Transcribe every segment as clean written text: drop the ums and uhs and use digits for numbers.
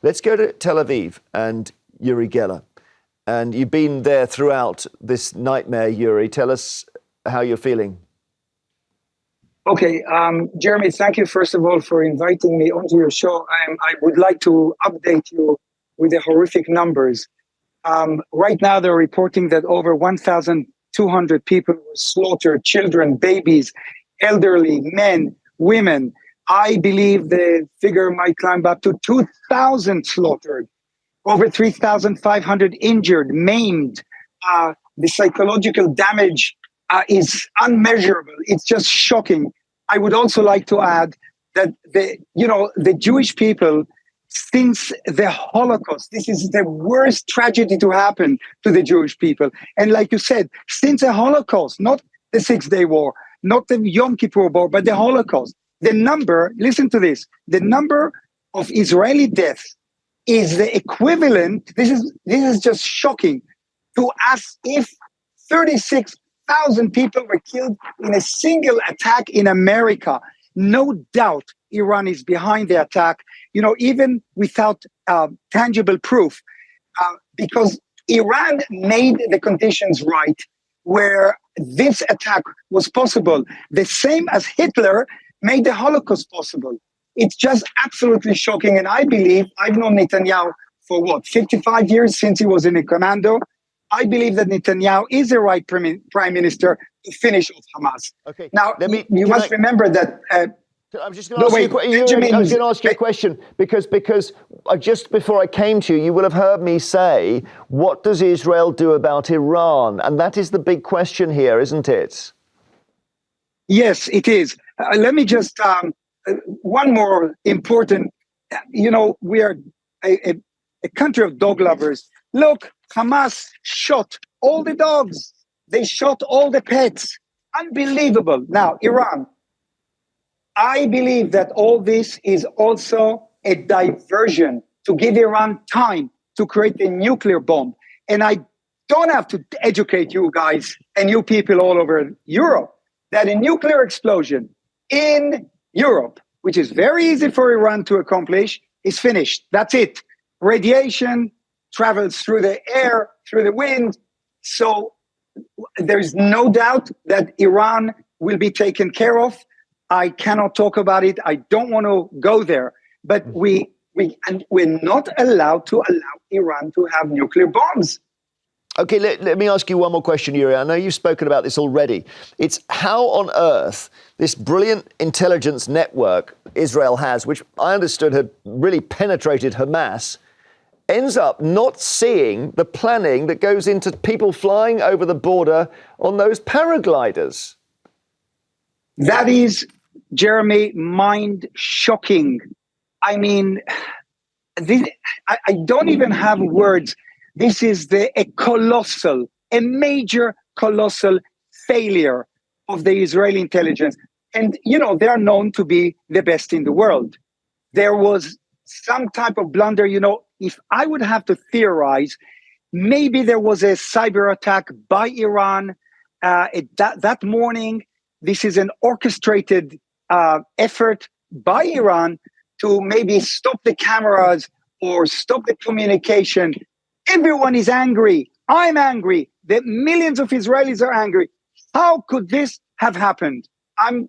Let's go to Tel Aviv and Uri Geller. And you've been there throughout this nightmare, Uri. Tell us how you're feeling. Okay, Jeremy, thank you first of all for inviting me onto your show. I would like to update you with the horrific numbers. Right now, they're reporting that over 1,200 people were slaughtered, children, babies, elderly, men, women. I believe the figure might climb up to 2,000 slaughtered, over 3,500 injured, maimed. The psychological damage is unmeasurable. It's just shocking. I would also like to add that the Jewish people, since the Holocaust, this is the worst tragedy to happen to the Jewish people. And like you said, since the Holocaust, not the 6-Day War, not the Yom Kippur War, but the Holocaust, the number, listen to this, the number of Israeli deaths is the equivalent, this is just shocking, to as if 36,000 people were killed in a single attack in America. No doubt Iran is behind the attack, even without tangible proof, because Iran made the conditions right where this attack was possible, the same as Hitler made the Holocaust possible. It's just absolutely shocking. And I believe, I've known Netanyahu for 55 years since he was in a commando. I believe that Netanyahu is the right prime minister to finish off Hamas. Okay. Now, you must remember that... I'm just going to ask you a question because just before I came to you, you will have heard me say, what does Israel do about Iran? And that is the big question here, isn't it? Yes, it is. Let me just, one more important, we are a country of dog lovers. Look, Hamas shot all the dogs. They shot all the pets. Unbelievable. Now, Iran. I believe that all this is also a diversion to give Iran time to create a nuclear bomb. And I don't have to educate you guys and you people all over Europe that a nuclear explosion in Europe, which is very easy for Iran to accomplish, is finished. That's it. Radiation travels through the air, through the wind. So there's no doubt that Iran will be taken care of. I cannot talk about it. I don't want to go there. But we're not allowed to allow Iran to have nuclear bombs. Okay, let me ask you one more question, Uri. I know you've spoken about this already. It's how on earth this brilliant intelligence network Israel has, which I understood had really penetrated Hamas, ends up not seeing the planning that goes into people flying over the border on those paragliders. That is, Jeremy, mind-shocking. I mean, I don't even have words. This is a major colossal failure of the Israeli intelligence. And, they are known to be the best in the world. There was some type of blunder, if I would have to theorize, maybe there was a cyber attack by Iran that morning. This is an orchestrated effort by Iran to maybe stop the cameras or stop the communication. Everyone is angry. I'm angry. The millions of Israelis are angry. How could this have happened? I've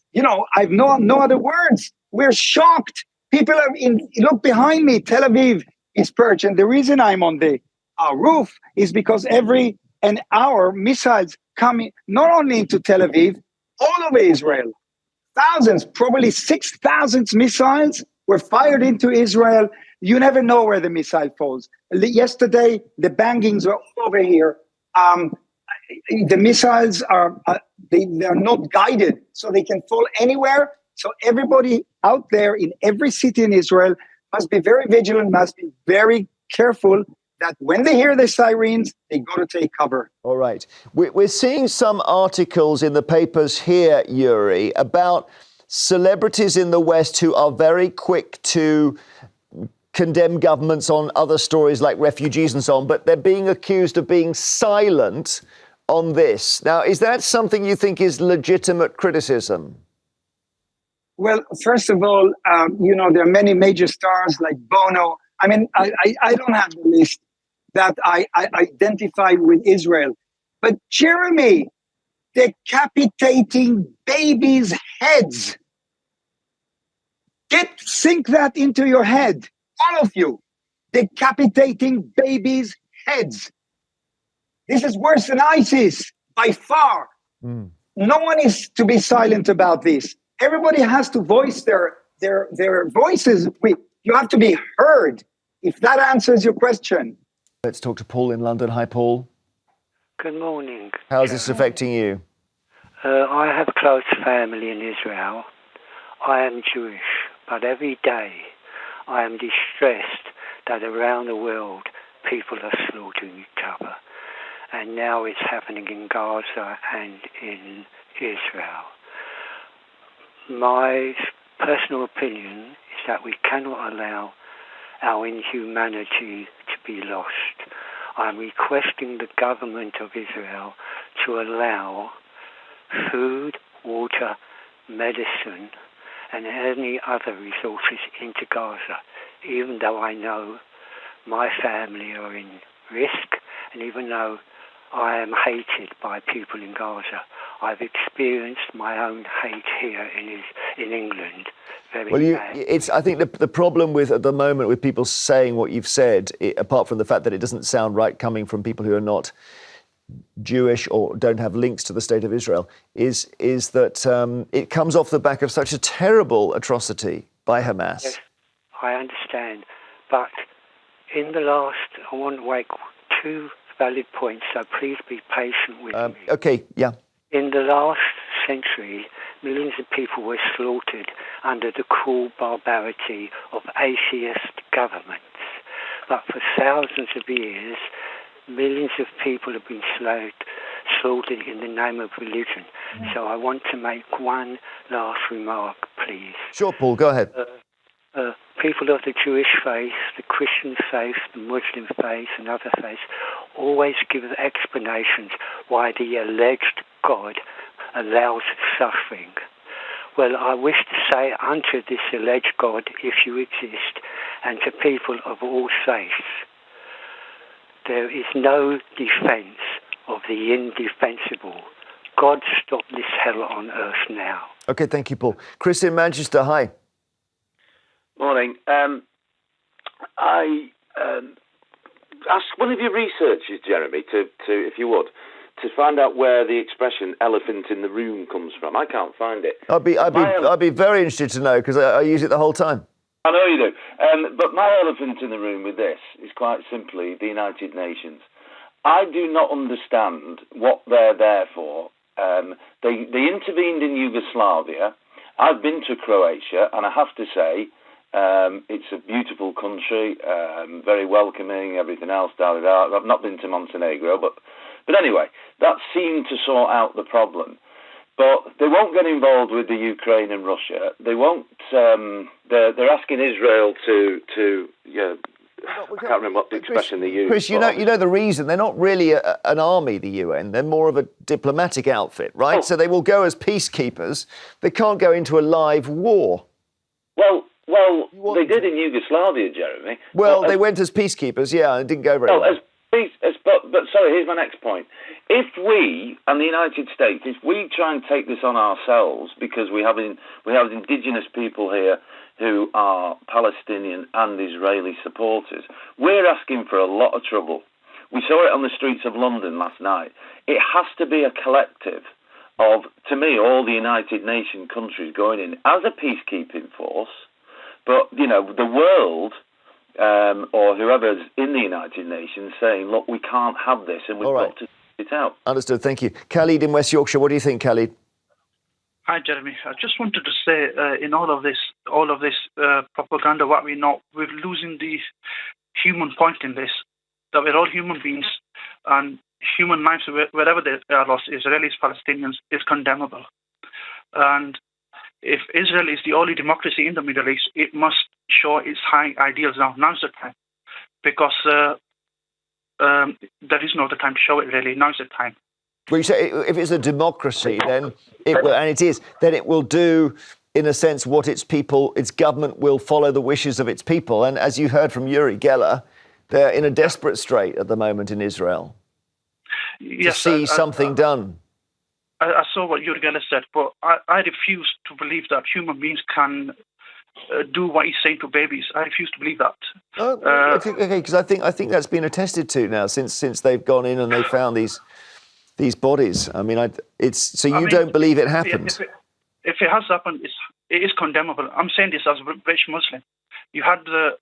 no other words. We're shocked. People are look behind me. Tel Aviv is perched. And the reason I'm on the roof is because an hour missiles coming not only into Tel Aviv, all over Israel. Thousands, probably 6,000 missiles were fired into Israel. You never know where the missile falls. Yesterday, the bangings were all over here. The missiles are not guided, so they can fall anywhere. So everybody out there in every city in Israel must be very vigilant, must be very careful that when they hear the sirens, they go to take cover. All right. We're seeing some articles in the papers here, Uri, about celebrities in the West who are very quick to condemn governments on other stories like refugees and so on, but they're being accused of being silent on this. Now, is that something you think is legitimate criticism? Well, first of all, there are many major stars like Bono. I mean, I don't have the list that I identify with Israel. But Jeremy, decapitating babies' heads. Sink that into your head, all of you. Decapitating babies' heads. This is worse than ISIS, by far. No one is to be silent about this. Everybody has to voice their voices. You have to be heard, if that answers your question. Let's talk to Paul in London. Hi, Paul. Good morning. How's this affecting you? I have a close family in Israel. I am Jewish, but every day I am distressed that around the world people are slaughtering each other. And now it's happening in Gaza and in Israel. My personal opinion is that we cannot allow our inhumanity to be lost. I'm requesting the government of Israel to allow food, water, medicine, and any other resources into Gaza, even though I know my family are in risk, and even though I am hated by people in Gaza. I've experienced my own hate here in England. Very bad. I think the problem with at the moment with people saying what you've said, apart from the fact that it doesn't sound right coming from people who are not Jewish or don't have links to the state of Israel, is that it comes off the back of such a terrible atrocity by Hamas. Yes, I understand, but in the last, I want to make two valid points, so please be patient with me. Okay, yeah. In the last century, millions of people were slaughtered under the cruel barbarity of atheist governments. But for thousands of years, millions of people have been slaughtered in the name of religion. So I want to make one last remark, please. Sure, Paul, go ahead. People of the Jewish faith, the Christian faith, the Muslim faith, and other faiths always give explanations why the alleged God allows suffering. Well, I wish to say unto this alleged God, if you exist, and to people of all faiths, there is no defense of the indefensible. God, stop this hell on earth now. Okay, thank you, Paul. Chris in Manchester, hi. Morning. I asked one of your researchers, Jeremy, to if you would, to find out where the expression "elephant in the room" comes from. I can't find it. I'd be very interested to know because I use it the whole time. I know you do. But my elephant in the room with this is quite simply the United Nations. I do not understand what they're there for. They intervened in Yugoslavia. I've been to Croatia, and I have to say, it's a beautiful country, very welcoming, everything else, da-da-da. I've not been to Montenegro, but anyway, that seemed to sort out the problem. But they won't get involved with the Ukraine and Russia. They won't. They're asking Israel to I can't remember what the expression they use. Chris, you know the reason they're not really an army. The UN, they're more of a diplomatic outfit, right? Oh. So they will go as peacekeepers. They can't go into a live war. Well, they did in Yugoslavia, Jeremy. Well, they went as peacekeepers, yeah, and it didn't go very well. But sorry, here's my next point. If we and the United States, if we try and take this on ourselves, because we have indigenous people here who are Palestinian and Israeli supporters, we're asking for a lot of trouble. We saw it on the streets of London last night. It has to be a collective of, to me, all the United Nations countries going in as a peacekeeping force. But, the world or whoever's in the United Nations saying, look, we can't have this and we've got to sort it out. Understood, thank you. Khalid in West Yorkshire, what do you think, Khalid? Hi, Jeremy. I just wanted to say, in all of this propaganda, what we know, we're losing the human point in this, that we're all human beings, and human lives, wherever they are lost, Israelis, Palestinians, is condemnable. And if Israel is the only democracy in the Middle East, it must show its high ideals now. Now's the time. Because there is no other time to show it, really. Now's the time. Well, you say if it's a democracy, then it will, and it is, then it will do in a sense, what its government will follow the wishes of its people. And as you heard from Uri Geller, they're in a desperate strait at the moment in Israel to see something done. I saw what Uri Geller said, but I refuse to believe that human beings can do what he's saying to babies. I refuse to believe that. Okay, because I think that's been attested to now since they've gone in and they found these bodies. I mean, you don't believe it happened? If it has happened, it is condemnable. I'm saying this as a British Muslim. You had the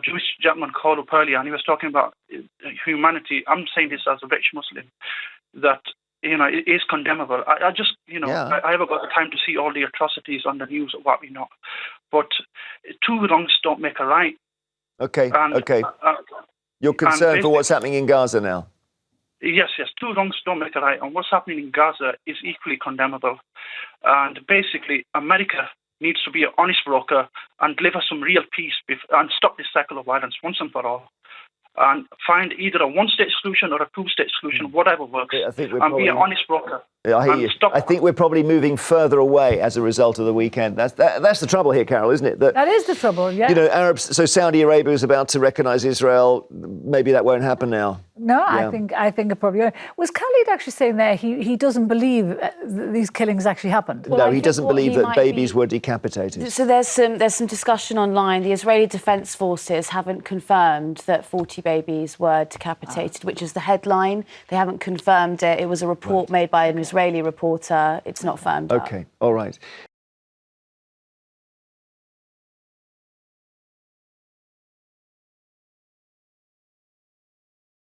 Jewish gentleman called up earlier, and he was talking about humanity. I'm saying this as a British Muslim, that it is condemnable. I just, I haven't got the time to see all the atrocities on the news or what we know. But two wrongs don't make a right. Okay, okay. You're concerned for what's happening in Gaza now? Yes. Two wrongs don't make a right. And what's happening in Gaza is equally condemnable. And basically, America needs to be an honest broker and deliver some real peace and stop this cycle of violence once and for all. And find either a one-state solution or a two-state solution, whatever works, be an honest broker. Yeah, I hear you. I think we're probably moving further away as a result of the weekend. That's the trouble here, Carol, isn't it? That is the trouble, yeah. Arabs. So Saudi Arabia is about to recognise Israel. Maybe that won't happen now. No, yeah. I think it probably won't. Was Khalid actually saying there he doesn't believe these killings actually happened? Well, no, he doesn't believe that babies were decapitated. So there's some discussion online. The Israeli Defense Forces haven't confirmed that 40 babies were decapitated, which is the headline. They haven't confirmed it. It was a report made by an Israeli reporter. It's not firmed up. Okay, all right.